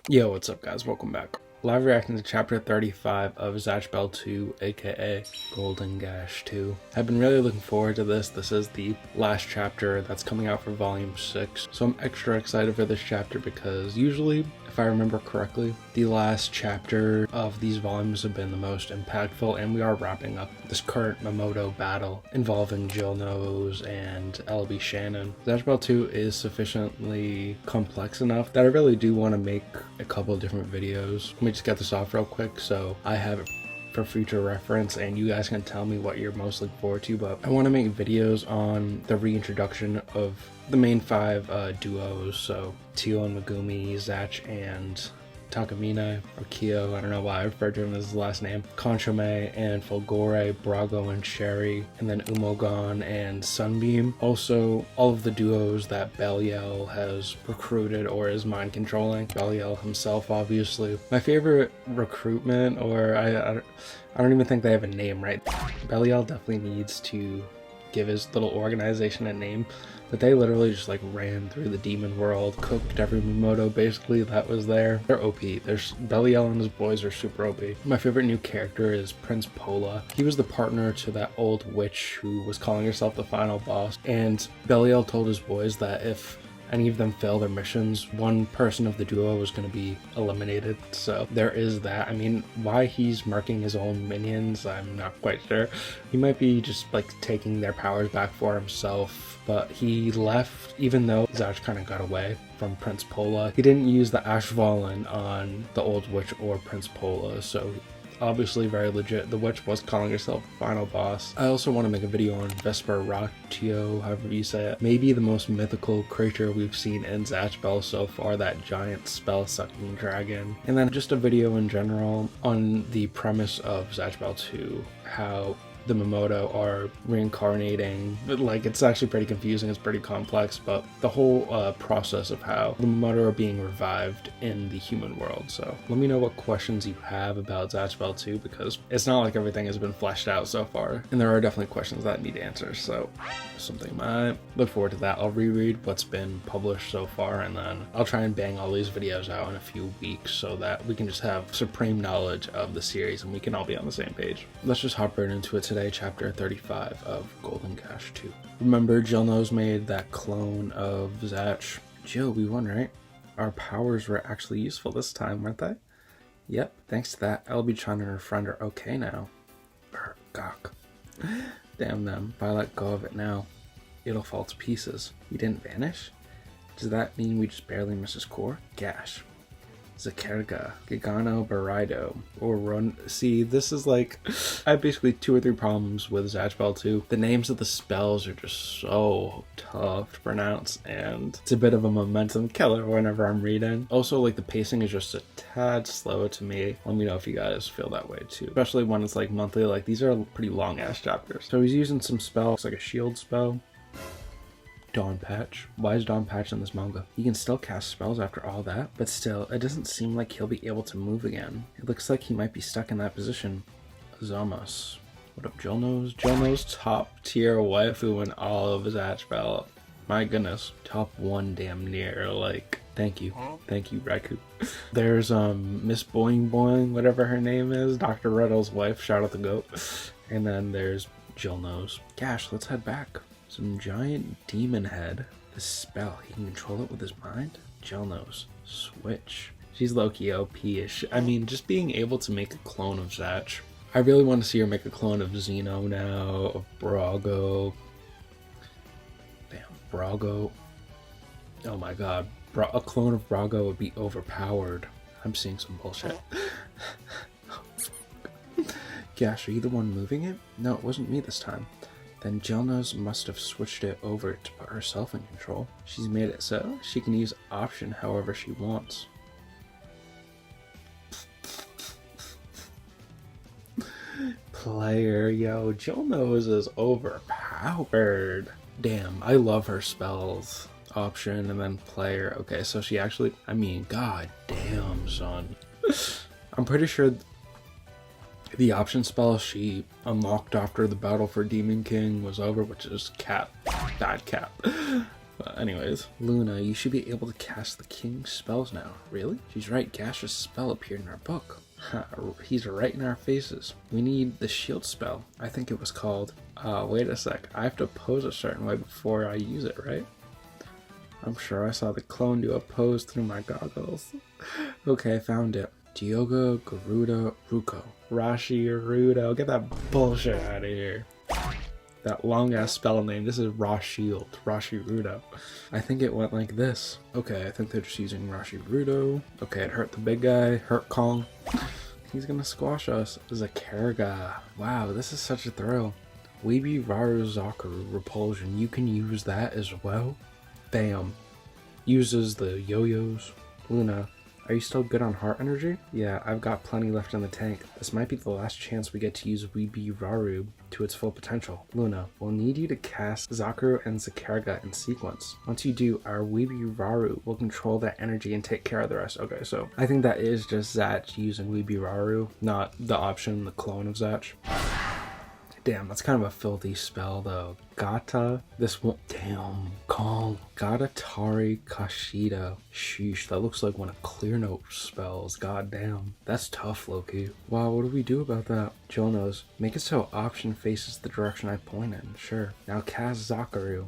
Yo, what's up guys? Welcome back. Live reacting to chapter 35 of Zatch Bell 2, aka Golden Gash 2. I've been really looking forward to this. This is the last chapter that's coming out for volume 6. So I'm extra excited for this chapter because usually, if I remember correctly, the last chapter of these volumes have been the most impactful, and we are wrapping up this current Mamoto battle involving Jilnoz and Elleby Shannon. Zatch Bell 2 is sufficiently complex enough that I really do want to make a couple of different videos. Let me just get this off real quick so I have it for future reference and you guys can tell me what you're most looking forward to. But I want to make videos on the reintroduction of the main 5 duos, so Tio and Megumi, Zatch and Takamine, or Kyo, I don't know why I referred to him as his last name, Conchome and Fulgore, Brago and Sherry, and then Umogon and Sunbeam. Also, all of the duos that Belial has recruited or is mind controlling. Belial himself, obviously. My favorite recruitment, or I don't even think they have a name, right? Belial definitely needs to give his little organization a name, but they literally just like ran through the demon world, cooked every Mamoto basically that was there. They're OP. There's Belial and his boys are super OP. My favorite new character is Prince Pola. He was the partner to that old witch who was calling herself the final boss, and Belial told his boys that if any of them fail their missions, one person of the duo was going to be eliminated. So there is that. I mean, why he's marking his own minions, I'm not quite sure. He might be just like taking their powers back for himself, but he left even though Zatch kind of got away from Prince Pola. He didn't use the Ashvalin on the old witch or Prince Pola, so obviously very legit. The witch was calling herself final boss. I also want to make a video on Vesper Ratio, however you say it. Maybe the most mythical creature we've seen in Zatch Bell so far, that giant spell-sucking dragon. And then just a video in general on the premise of Zatch Bell 2, how the Mamoto are reincarnating. Like, it's actually pretty confusing, it's pretty complex, but the whole process of how the Mamoto are being revived in the human world. So let me know what questions you have about Zatch Bell 2, because it's not like everything has been fleshed out so far, and there are definitely questions that need answers, so something I look forward to that. I'll reread what's been published so far, and then I'll try and bang all these videos out in a few weeks so that we can just have supreme knowledge of the series and we can all be on the same page. Let's just hop right into it today, chapter 35 of Golden Gash 2. Remember, Jilnoz made that clone of Zatch. Jill, we won, right? Our powers were actually useful this time, weren't they? Yep, thanks to that, Elleby and her friend are okay now. Gawk. Damn them, if I let go of it now, it'll fall to pieces. We didn't vanish? Does that mean we just barely missed his core? Gash. Zakerga, Gigano Barido, or Run. See, this is like, I have basically 2 or 3 problems with Zatch Bell 2. The names of the spells are just so tough to pronounce, and it's a bit of a momentum killer whenever I'm reading. Also, like, the pacing is just a tad slow to me. Let me know if you guys feel that way too, especially when it's like monthly. Like, these are pretty long ass chapters. So he's using some spells, like a shield spell. Dawn Patch. Why is Dawn Patch in this manga? He can still cast spells after all that, but still, it doesn't seem like he'll be able to move again. It looks like he might be stuck in that position. Zamas. What up, Jilnoz? Jilnoz top tier waifu in all of Zatch Bell. My goodness. Top 1 damn near, like, thank you. Thank you, Raikou. There's Miss Boing Boing, whatever her name is, Dr. Riddle's wife, shout out the goat. And then there's Jilnoz. Gash, let's head back. Some giant demon head. This spell, he can control it with his mind? Jilnoz. Switch. She's low-key OP-ish. I mean, just being able to make a clone of Zatch. I really want to see her make a clone of Zeno now, of Brago. Damn, Brago. Oh my god. A clone of Brago would be overpowered. I'm seeing some bullshit. Gash, are you the one moving it? No, it wasn't me this time. Then Jilnoz must have switched it over to put herself in control. She's made it so she can use option however she wants. Player, yo, Jilnoz is overpowered. Damn, I love her spells. Option and then player. Okay, so she actually, I mean, god damn, son. I'm pretty sure the option spell she unlocked after the battle for Demon King was over, which is Cap. Bad Cap. But anyways, Luna, you should be able to cast the king's spells now. Really? She's right, Gash's spell appeared in our book. He's right in our faces. We need the shield spell. I think it was called, wait a sec, I have to pose a certain way before I use it, right? I'm sure I saw the clone do a pose through my goggles. Okay, I found it. Dioga Garuda Ruko. Rashi Rudo. Get that bullshit out of here. That long ass spell name. This is Raw Shield. Rashi Rudo. I think it went like this. Okay, I think they're just using Rashi Rudo. Okay, it hurt the big guy. Hurt Kong. He's gonna squash us. Zakaraga. Wow, this is such a thrill. Weeby Raru Zakaru Repulsion. You can use that as well. Bam. Uses the yo-yos. Luna, are you still good on heart energy? Yeah, I've got plenty left in the tank. This might be the last chance we get to use Weeby Raru to its full potential. Luna, we'll need you to cast Zakaru and Zakaraga in sequence. Once you do, our Weeby Raru will control that energy and take care of the rest. Okay, so I think that is just Zatch using Weeby Raru, not the option, the clone of Zatch. Damn, that's kind of a filthy spell though. Gata, this one, damn, Kong. Gatatari Kashida. Sheesh, that looks like one of Clear Note spells. God damn. That's tough, Loki. Wow, what do we do about that? Jilnoz, make it so option faces the direction I point in. Sure. Now cast Zakaru.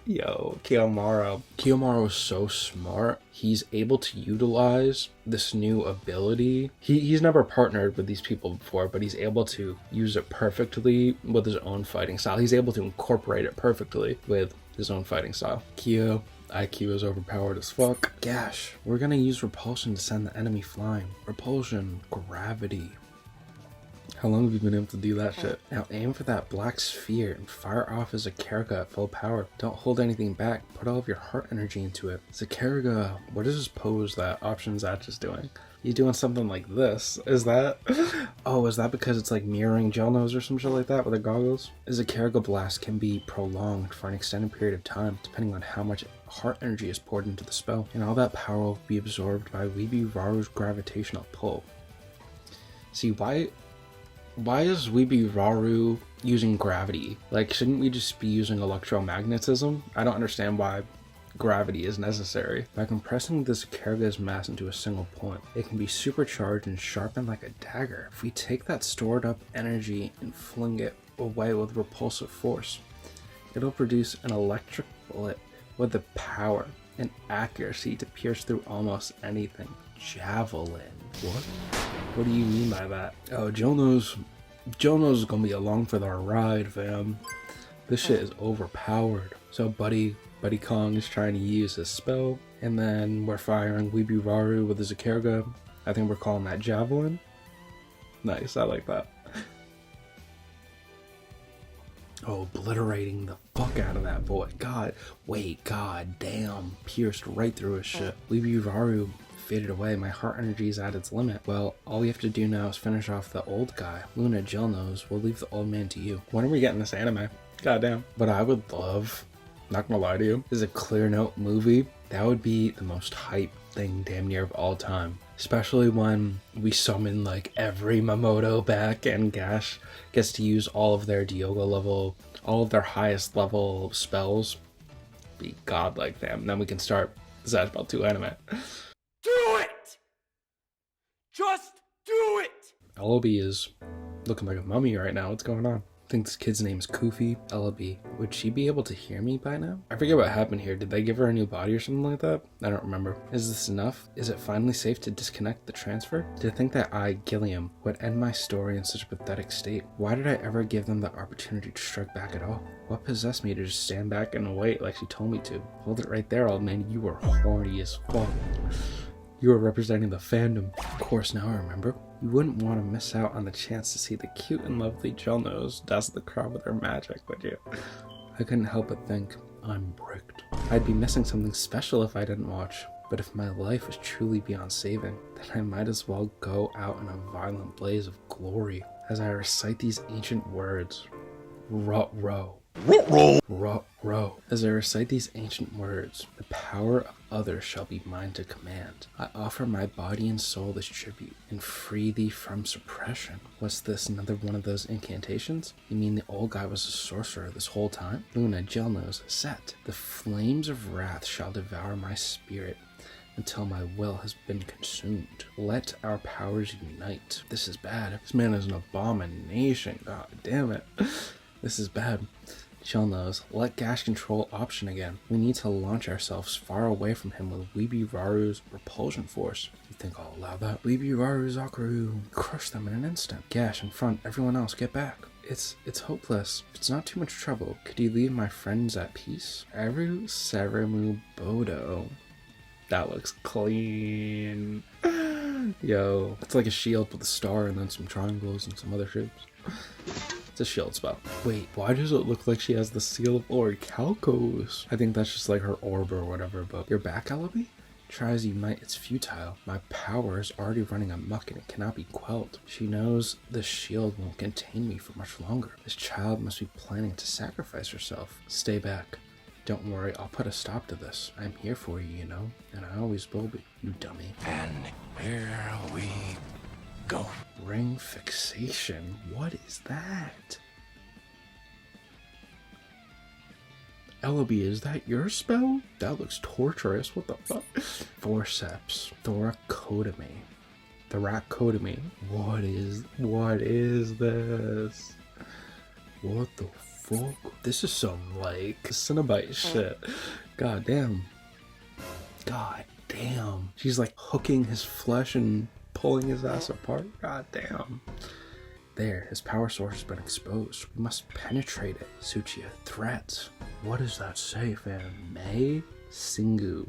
Yo, Kiyomaru. Kiyomaru is so smart. He's able to utilize this new ability. He's never partnered with these people before, but he's able to use it perfectly with his own fighting style. He's able to incorporate it perfectly with his own fighting style. Kyo, IQ is overpowered as fuck. Gash, we're gonna use repulsion to send the enemy flying. Repulsion, gravity. How long have you been able to do that shit? Now aim for that black sphere and fire off as Zakaraga at full power. Don't hold anything back. Put all of your heart energy into it. Zakaraga, what is this pose that option Zatch is doing? You doing something like this? Is that? Oh, is that because it's like mirroring Jilnoz or some shit like that with the goggles? Zakaraga blast can be prolonged for an extended period of time, depending on how much heart energy is poured into the spell, and all that power will be absorbed by Weeby Raru's gravitational pull. See, why is Weeby Raru using gravity? Like, shouldn't we just be using electromagnetism? I don't understand why gravity is necessary. By compressing this Zakaraga's mass into a single point, it can be supercharged and sharpened like a dagger. If we take that stored up energy and fling it away with repulsive force, it'll produce an electric bullet with the power and accuracy to pierce through almost anything. Javelin. What? What do you mean by that? Oh, Jilnoz is gonna be along for the ride, fam. This shit is overpowered. So Buddy Kong is trying to use his spell, and then we're firing Weeby Raru with his Zakaraga. I think we're calling that Javelin. Nice, I like that. Oh, obliterating the fuck out of that boy. God damn. Pierced right through his shit. Weeby Raru faded away. My heart energy is at its limit. Well, all we have to do now is finish off the old guy. Luna, Jilnoz, we'll leave the old man to you. When are we getting this anime? Goddamn. But I would love, not gonna lie to you, is a Clear Note movie. That would be the most hype thing damn near of all time. Especially when we summon like every Mamoto back and Gash gets to use all of their Dioga level, all of their highest level spells. Be godlike, fam. Then we can start Zatch Bell 2 anime. Do it! Just do it! Elleby is looking like a mummy right now. What's going on? I think this kid's name is Koofy. Elleby. Would she be able to hear me by now? I forget what happened here. Did they give her a new body or something like that? I don't remember. Is this enough? Is it finally safe to disconnect the transfer? To think that I, Gilliam, would end my story in such a pathetic state. Why did I ever give them the opportunity to strike back at all? What possessed me to just stand back and wait like she told me to? Hold it right there, old man. You were horny as fuck. You were representing the fandom. Of course, now I remember. You wouldn't want to miss out on the chance to see the cute and lovely Jilnoz dazzle the crowd with her magic, would you? I couldn't help but think, I'm bricked. I'd be missing something special if I didn't watch. But if my life is truly beyond saving, then I might as well go out in a violent blaze of glory as I recite these ancient words. Rut-row. Row. As I recite these ancient words, the power of others shall be mine to command. I offer my body and soul as tribute, and free thee from suppression. What's this, another one of those incantations? You mean the old guy was a sorcerer this whole time? Luna, Jilnoz, set. The flames of wrath shall devour my spirit until my will has been consumed. Let our powers unite. This is bad. This man is an abomination. God damn it. This is bad. Jilnoz, let Gash control option again. We need to launch ourselves far away from him with Weeby repulsion force. You think I'll allow that? Weeby Zakaru, crush them in an instant. Gash in front, everyone else get back. It's hopeless. It's not too much trouble. Could you leave my friends at peace? Eru Saramu Bodo. That looks clean. Yo, it's like a shield with a star and then some triangles and some other shapes. It's a shield spell. Wait, why does it look like she has the seal of Orichalcos? I think that's just like her orb or whatever, but you're back, Elleby? Try as you might, it's futile. My power is already running amok and it cannot be quelled. She knows this shield won't contain me for much longer. This child must be planning to sacrifice herself. Stay back. Don't worry, I'll put a stop to this. I'm here for you, you know? And I always will be, you dummy. And here we go. Ring fixation? What is that? Elleby, is that your spell? That looks torturous. What the fuck? Forceps. Thoracotomy. Thoracotomy. What is this? What the fuck? This is some like Cinnabite shit. God damn. God damn. She's like hooking his flesh and pulling his ass apart. God damn. There, his power source has been exposed. We must penetrate it. Tsuchiya, threats. What does that say, fam? May Singu.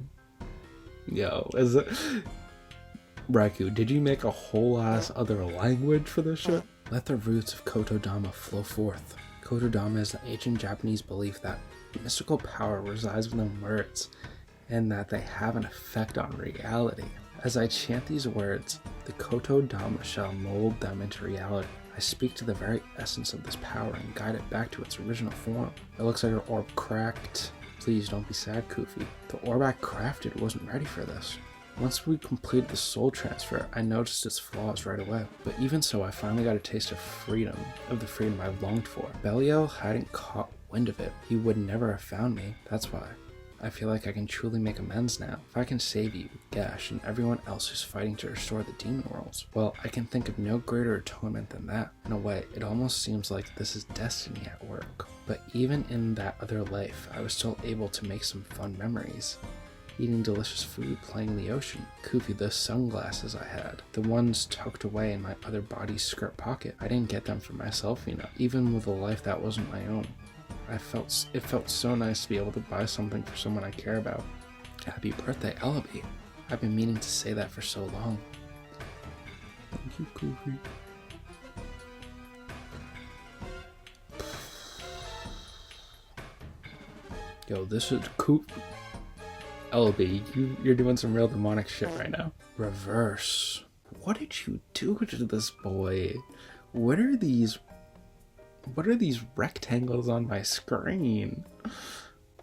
Yo, is it... Raikou, did you make a whole ass other language for this shit? Let the roots of Kotodama flow forth. Kotodama is an ancient Japanese belief that mystical power resides within words and that they have an effect on reality. As I chant these words, the Kotodama shall mold them into reality. I speak to the very essence of this power and guide it back to its original form. It looks like her orb cracked. Please don't be sad, Kufi. The orb I crafted wasn't ready for this. Once we completed the soul transfer, I noticed its flaws right away. But even so, I finally got a taste of freedom, of the freedom I longed for. Belial hadn't caught wind of it. He would never have found me. That's why. I feel like I can truly make amends now. If I can save you, Gash, and everyone else who's fighting to restore the demon worlds, well, I can think of no greater atonement than that. In a way, it almost seems like this is destiny at work. But even in that other life, I was still able to make some fun memories. Eating delicious food, playing in the ocean. Kufi, those sunglasses I had. The ones tucked away in my other body's skirt pocket. I didn't get them for myself, you know. Even with a life that wasn't my own. It felt so nice to be able to buy something for someone I care about. Happy birthday, Elleby. I've been meaning to say that for so long. Thank you, Kufi. Yo, this is cool. Elleby, you're doing some real demonic shit right now. Reverse. What did you do to this boy? What are these rectangles on my screen?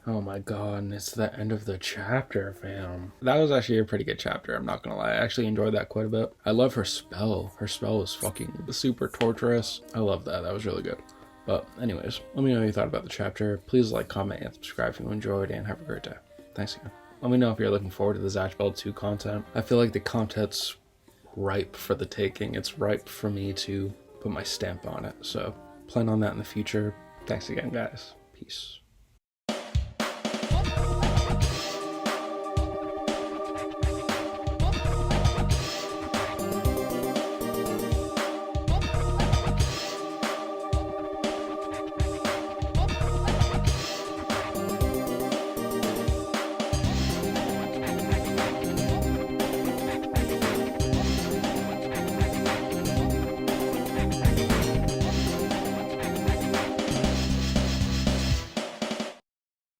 Oh my god, and it's the end of the chapter, fam. That was actually a pretty good chapter, I'm not gonna lie. I actually enjoyed that quite a bit. I love her spell. Her spell was fucking super torturous. I love that. That was really good. But anyways, let me know what you thought about the chapter. Please like, comment, and subscribe if you enjoyed, and have a great day. Thanks again. Let me know if you're looking forward to the Zatch Bell 2 content. I feel like the content's ripe for the taking. It's ripe for me to put my stamp on it. So plan on that in the future. Thanks again, guys. Peace.